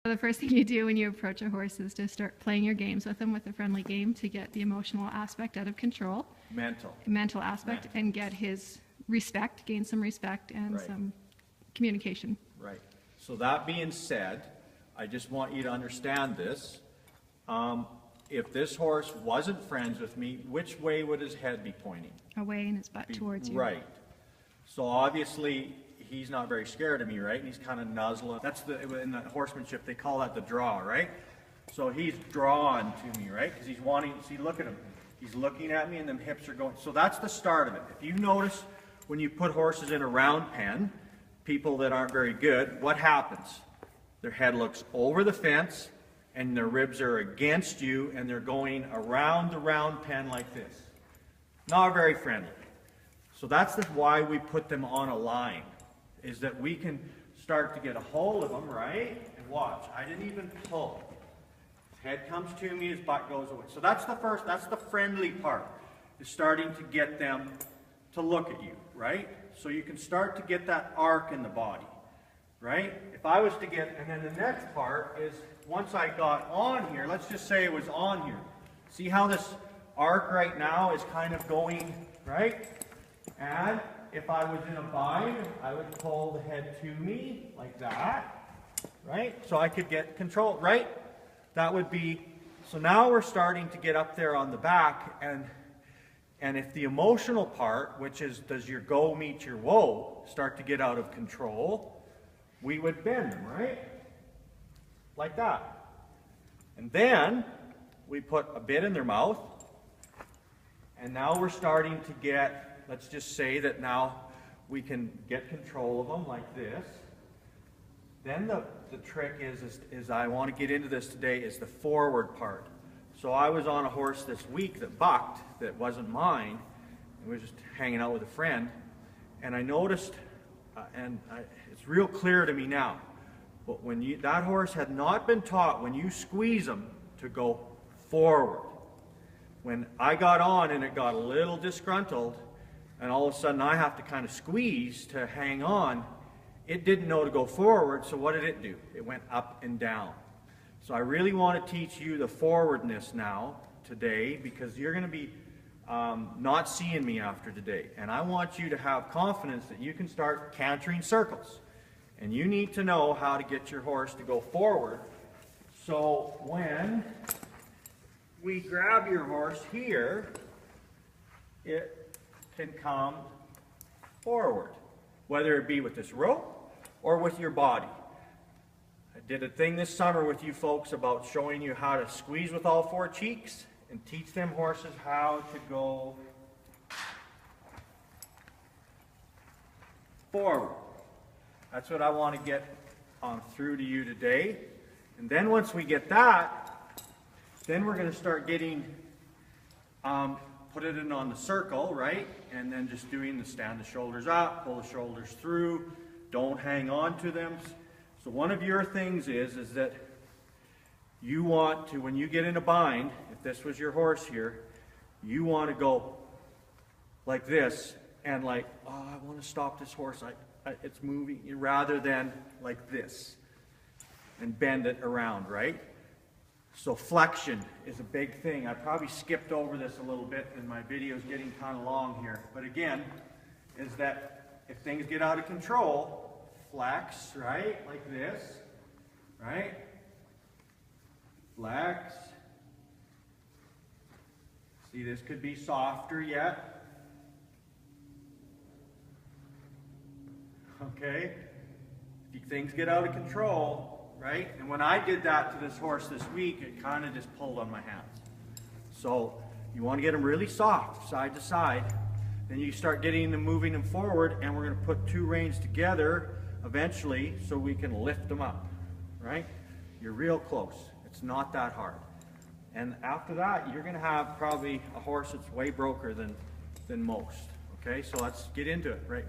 The first thing you do when you approach a horse is to start playing your games with him with a friendly game to get the emotional aspect out of control. Mental aspect. And get his respect, gain some respect and some communication. Right. So that being said, I just want you to understand this. If this horse wasn't friends with me, which way would his head be pointing? Away and his butt towards you. Right. So obviously he's not very scared of me, right? And he's kind of nuzzling. That's in the horsemanship, they call that the draw, right? So he's drawn to me, right? Because he's wanting, see, look at him. He's looking at me and them hips are going. So that's the start of it. If you notice when you put horses in a round pen, people that aren't very good, what happens? Their head looks over the fence and their ribs are against you and they're going around the round pen like this. Not very friendly. So that's why we put them on a line, is that we can start to get a hold of them, right? And watch, I didn't even pull. His head comes to me, his butt goes away. So that's the first, that's the friendly part, is starting to get them to look at you, right? So you can start to get that arc in the body, right? If I was to get, and then the next part is, once I got on here, let's just say it was on here. See how this arc right now is kind of going, right? And if I was in a bind, I would pull the head to me like that, right? So I could get control, right? That would be, so now we're starting to get up there on the back, and if the emotional part, which is does your go meet your woe, start to get out of control, we would bend them, right? Like that. And then we put a bit in their mouth, and now we're starting to get, let's just say that now we can get control of them like this. Then the trick is I want to get into this today, is the forward part. So I was on a horse this week that bucked, that wasn't mine, and was just hanging out with a friend, and I noticed, it's real clear to me now, but when that horse had not been taught, when you squeeze him, to go forward. When I got on and it got a little disgruntled, and all of a sudden I have to kind of squeeze to hang on, it didn't know to go forward, so what did it do? It went up and down. So I really want to teach you the forwardness now, today, because you're going to be not seeing me after today. And I want you to have confidence that you can start cantering circles. And you need to know how to get your horse to go forward. So when we grab your horse here, it can come forward, whether it be with this rope or with your body. I did a thing this summer with you folks about showing you how to squeeze with all four cheeks and teach them horses how to go forward. That's what I want to get through to you today. And then once we get that, then we're going to start getting, put it in on the circle, right? And then just doing the stand the shoulders up, pull the shoulders through, don't hang on to them. So one of your things is that you want to, when you get in a bind, if this was your horse here, you want to go like this and like, oh, I want to stop this horse. It's moving, rather than like this and bend it around, right? So flexion is a big thing. I probably skipped over this a little bit and my video is getting kind of long here. But again, is that if things get out of control, flex, right? Like this, right? Flex. See, this could be softer yet. Okay? If things get out of control, right? And when I did that to this horse this week, it kind of just pulled on my hands. So you want to get them really soft, side to side. Then you start getting them, moving them forward, and we're going to put two reins together eventually so we can lift them up, right? You're real close. It's not that hard. And after that, you're going to have probably a horse that's way broker than most. Okay, so let's get into it, right?